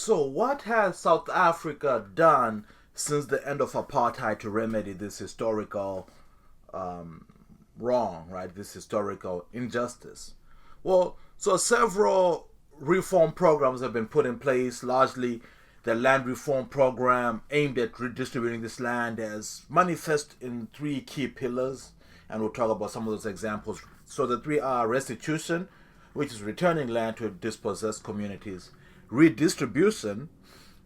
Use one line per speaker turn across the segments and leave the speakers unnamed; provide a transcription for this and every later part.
So, what has South Africa done since the end of apartheid to remedy this historical wrong, right? This historical injustice? Well, so several reform programs have been put in place, largely the land reform program aimed at redistributing this land as manifest in three key pillars, and we'll talk about some of those examples. So the three are restitution, which is returning land to dispossessed communities, redistribution,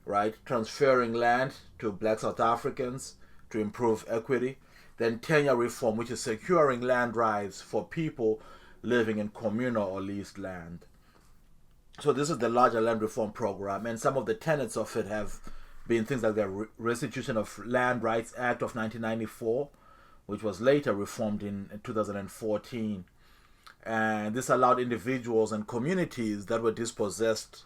right, transferring land to black South Africans to improve equity, then tenure reform, which is securing land rights for people living in communal or leased land. So this is the larger land reform program, and some of the tenets of it have been things like the Restitution of Land Rights Act of 1994, which was later reformed in 2014. And this allowed individuals and communities that were dispossessed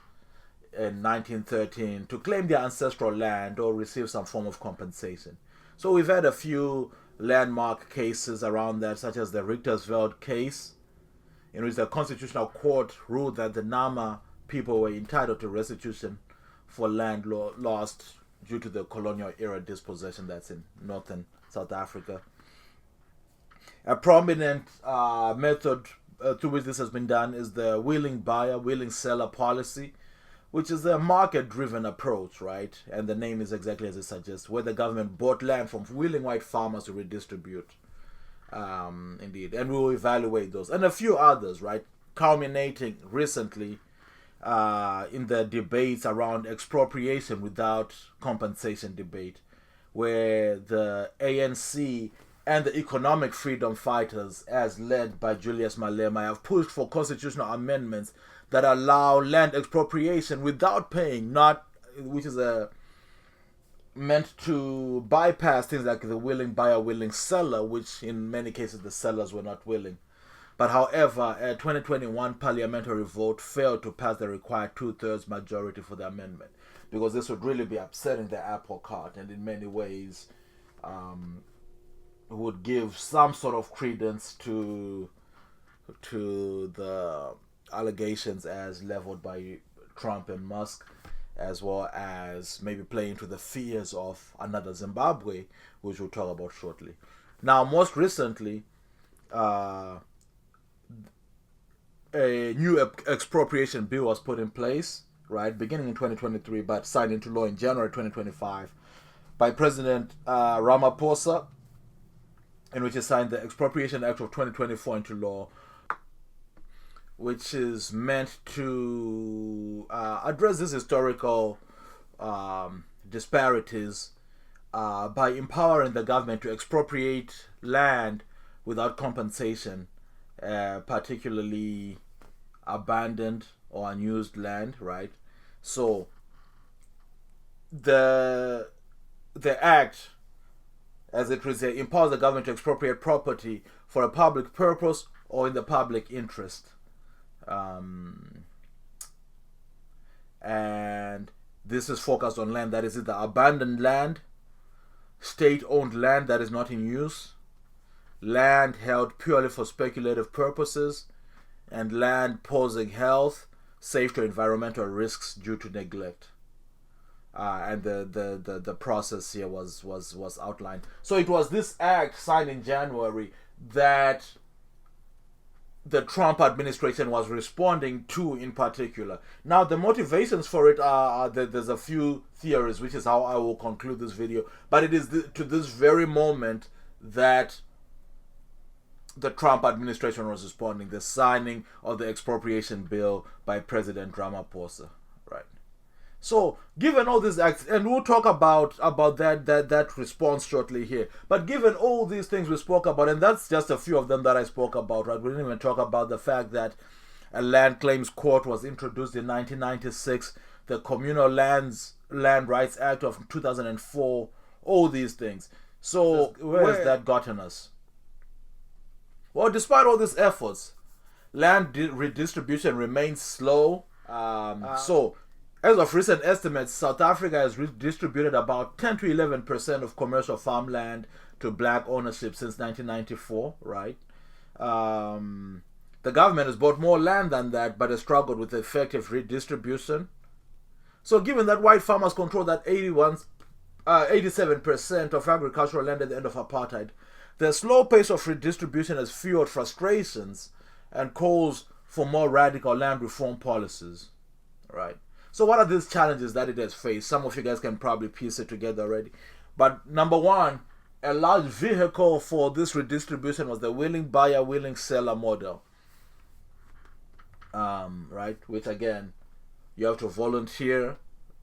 in 1913 to claim their ancestral land or receive some form of compensation. So we've had a few landmark cases around that, such as the Richtersveld case, in which the Constitutional Court ruled that the Nama people were entitled to restitution for land lost due to the colonial era dispossession that's in northern South Africa. A prominent method through which this has been done is the willing buyer, willing seller policy, which is a market-driven approach, right? And the name is exactly as it suggests, where the government bought land from willing white farmers to redistribute. Indeed, and we will evaluate those and a few others, right? Culminating recently in the debates around expropriation without compensation debate, where the ANC and the economic freedom fighters, as led by Julius Malema, have pushed for constitutional amendments that allow land expropriation without paying, not which is a meant to bypass things like the willing buyer, willing seller, which in many cases the sellers were not willing. But however, a 2021 parliamentary vote failed to pass the required two-thirds majority for the amendment, because this would really be upsetting the apple cart, and in many ways would give some sort of credence to the allegations as leveled by Trump and Musk, as well as maybe playing to the fears of another Zimbabwe, which we'll talk about shortly. Now, most recently, a new expropriation bill was put in place, right, beginning in 2023, but signed into law in January 2025 by President Ramaphosa, in which he signed the Expropriation Act of 2024 into law, which is meant to address this historical disparities by empowering the government to expropriate land without compensation, particularly abandoned or unused land, right? So the act, as it reads, empowers the government to expropriate property for a public purpose or in the public interest. And this is focused on land that is either abandoned land, state-owned land that is not in use, land held purely for speculative purposes, and land posing health, safety, or environmental risks due to neglect. And the process here was outlined. So it was this act signed in January that the Trump administration was responding to in particular. Now, the motivations for it are there's a few theories, which is how I will conclude this video. But it is to this very moment that the Trump administration was responding, the signing of the expropriation bill by President Ramaphosa, right? So, given all these acts, and we'll talk about that response shortly here, but given all these things we spoke about, and that's just a few of them that I spoke about, right? We didn't even talk about the fact that a land claims court was introduced in 1996, the Communal Land Rights Act of 2004, all these things. So, where has that gotten us? Well, despite all these efforts, land redistribution remains slow. So, as of recent estimates, South Africa has redistributed about 10 to 11% of commercial farmland to black ownership since 1994, right? The government has bought more land than that, but has struggled with effective redistribution. So given that white farmers control that 87% of agricultural land at the end of apartheid, the slow pace of redistribution has fueled frustrations and calls for more radical land reform policies. Right. So what are these challenges that it has faced? Some of you guys can probably piece it together already. But number one, a large vehicle for this redistribution was the willing buyer, willing seller model. Right? Which again, you have to volunteer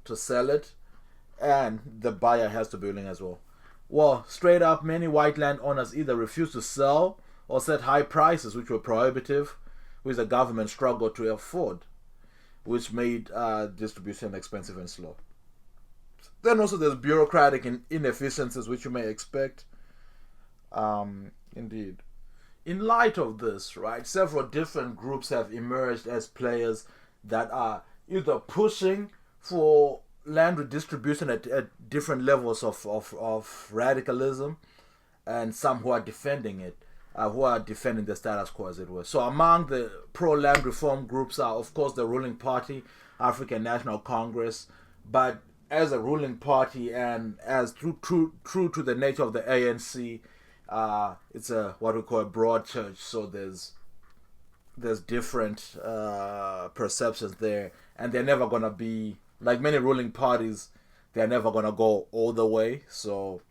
to sell it, and the buyer has to be willing as well. Well, straight up, many white landowners either refused to sell or set high prices, which were prohibitive, which the government struggled to afford, which made distribution expensive and slow. Then also there's bureaucratic inefficiencies, which you may expect. Indeed. In light of this, right, several different groups have emerged as players that are either pushing for land redistribution at different levels of radicalism, and some who are defending it, who are defending the status quo, as it were. So among the pro-land reform groups are, of course, the ruling party, African National Congress, but as a ruling party and as true to the nature of the ANC, it's what we call a broad church. So there's different perceptions there, and they're never gonna be like many ruling parties. They're never gonna go all the way. So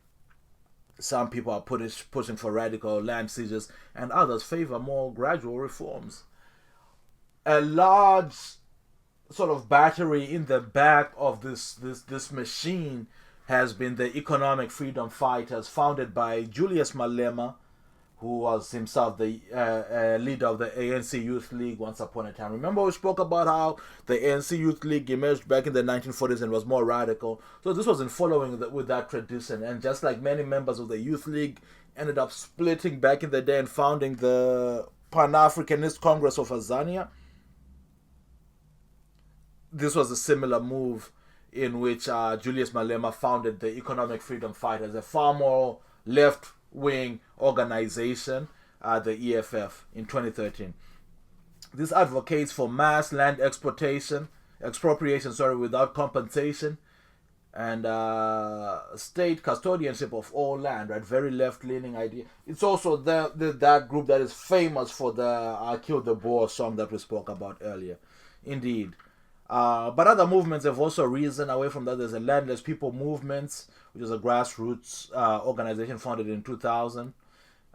some people are pushing for radical land seizures, and others favor more gradual reforms. A large sort of battery in the back of this machine has been the Economic Freedom Fighters, founded by Julius Malema, who was himself the leader of the ANC Youth League once upon a time. Remember we spoke about how the ANC Youth League emerged back in the 1940s and was more radical. So this was in following with that tradition. And just like many members of the Youth League ended up splitting back in the day and founding the Pan-Africanist Congress of Azania, this was a similar move in which Julius Malema founded the Economic Freedom Fighters, a far more left-wing organization, the EFF, in 2013. This advocates for mass land expropriation, without compensation, and state custodianship of all land, right? Very left-leaning idea. It's also that group that is famous for the Kill the Boer song that we spoke about earlier. Indeed. But other movements have also risen away from that. There's a Landless People Movement, which is a grassroots organization founded in 2000.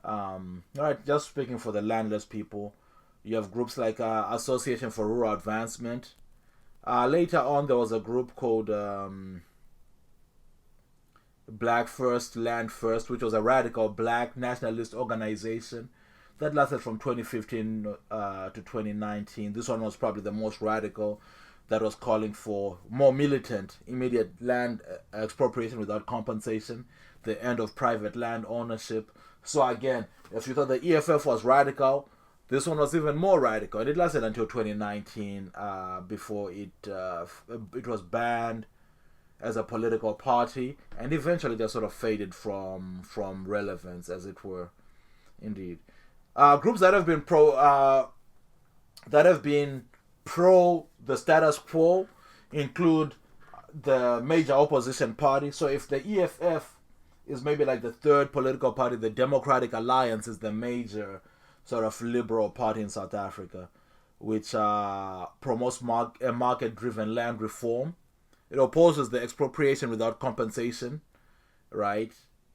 Alright, just speaking for the landless people, you have groups like Association for Rural Advancement. Later on, there was a group called Black First, Land First, which was a radical black nationalist organization that lasted from 2015 to 2019. This one was probably the most radical, that was calling for more militant, immediate land expropriation without compensation, the end of private land ownership. So again, if you thought the EFF was radical, this one was even more radical. And it lasted until 2019 before it was banned as a political party, and eventually they sort of faded from relevance, as it were. Indeed. Groups that have been pro the status quo include the major opposition party. So if the EFF is maybe like the third political party, the Democratic Alliance is the major sort of liberal party in South Africa, which promotes a market-driven land reform. It opposes the expropriation without compensation, right?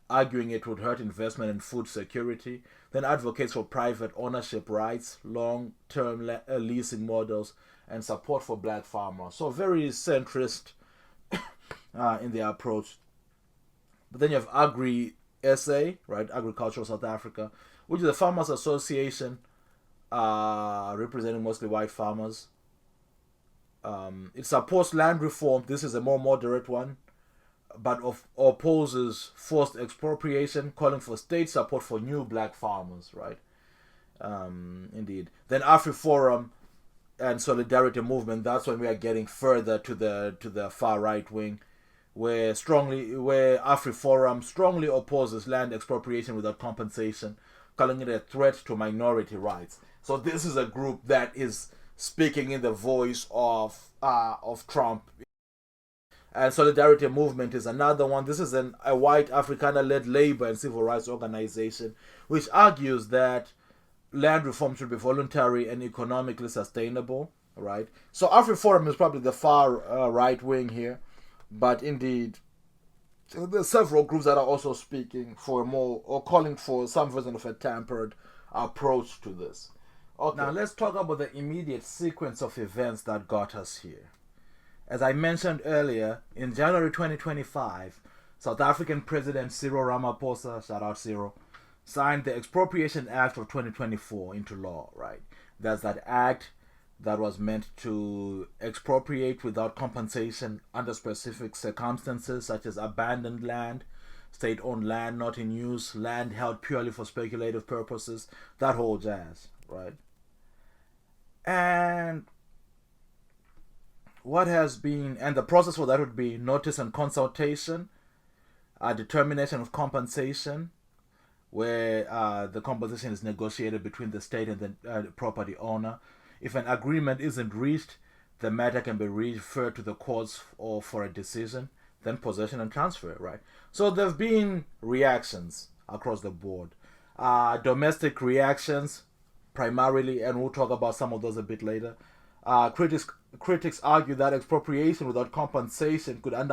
Arguing it would hurt investment and food security. Then advocates for private ownership rights, long-term leasing models, and support for black farmers. So very centrist in their approach. But then you have Agri-SA, right? Agricultural South Africa, which is a farmers association representing mostly white farmers. It supports land reform. This is a more moderate one, but opposes forced expropriation, calling for state support for new black farmers, right? Indeed. Then AfriForum and Solidarity Movement, that's when we are getting further to the far right wing, where AfriForum strongly opposes land expropriation without compensation, calling it a threat to minority rights. So this is a group that is speaking in the voice of Trump And Solidarity Movement is another one. This is a white Afrikaner-led labor and civil rights organization which argues that land reform should be voluntary and economically sustainable, right? So AfriForum is probably the far right wing here, but indeed, there's several groups that are also speaking for a more, or calling for some version of a tempered approach to this. Okay. Now let's talk about the immediate sequence of events that got us here. As I mentioned earlier, in January 2025, South African President Cyril Ramaphosa, shout out Cyril, signed the Expropriation Act of 2024 into law, right? That's that act that was meant to expropriate without compensation under specific circumstances, such as abandoned land, state-owned land not in use, land held purely for speculative purposes, that whole jazz, right? And the process for that would be notice and consultation, a determination of compensation, where the compensation is negotiated between the state and the property owner. If an agreement isn't reached, the matter can be referred to the courts or for a decision, then possession and transfer, right? So there have been reactions across the board. Domestic reactions, primarily, and we'll talk about some of those a bit later. Critics argue that expropriation without compensation could undermine